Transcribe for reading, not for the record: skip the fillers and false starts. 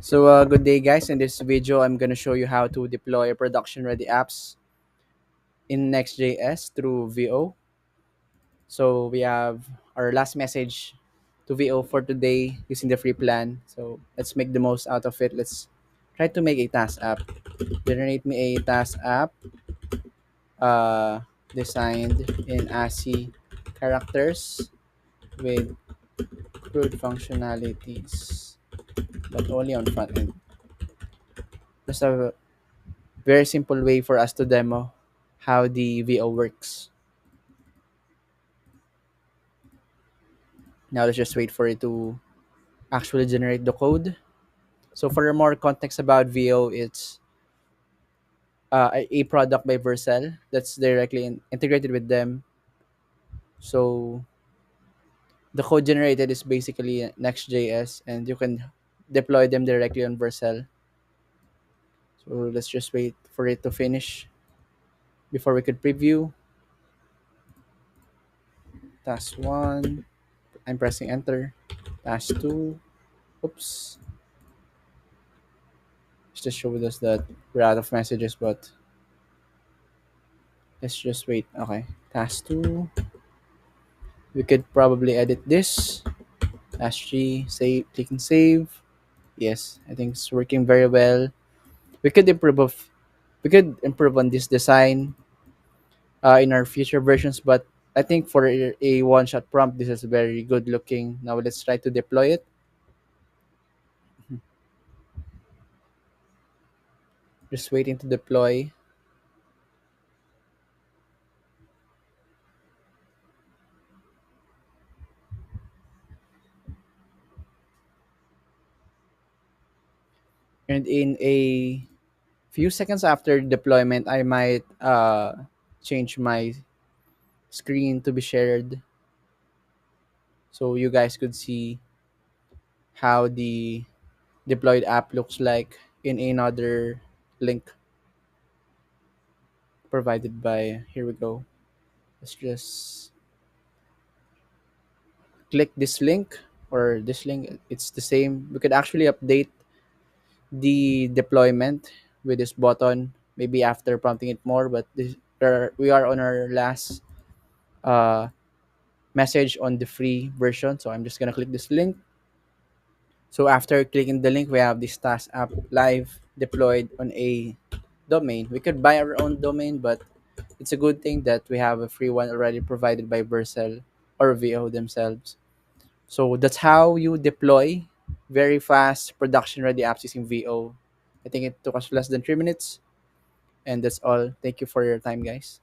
Good day, guys. In this video, I'm going to show you how to deploy production-ready apps in Next.js through VO. So, we have our last message to VO for today using the free plan. So, let's make the most out of it. Let's try to make a task app. Generate me a task app uh, designed in ASCII characters with crude functionalities, but only on front end. Just a very simple way for us to demo how the VO works. Now let's just wait for it to actually generate the code. So for more context about VO, it's a product by Vercel that's directly integrated with them. So the code generated is basically Next.js, and you can deploy them directly on Vercel. So let's just wait for it to finish before we could preview. Task 1, I'm pressing enter. Task 2, oops, it just showed us that we're out of messages, but let's just wait. Okay, task 2, we could probably edit this. Task 3, save, clicking save. Yes, I think it's working very well. We could improve of we could improve on this design in our future versions, but I think for a one-shot prompt, this is very good looking. Now let's try to deploy it. Just waiting to deploy. And in a few seconds after deployment, I might change my screen to be shared so you guys could see how the deployed app looks like in another link provided by, here we go. Let's just click this link or this link. It's the same. We could actually update the deployment with this button maybe after prompting it more, but we are on our last uh, message on the free version. So I'm just gonna click this link. So after clicking the link, we have this task app live deployed on a domain. We could buy our own domain, but it's a good thing that we have a free one already provided by Vercel or VO themselves. So that's how you deploy very fast production ready apps using VO. I think it took us less than 3 minutes. And that's all. Thank you for your time, guys.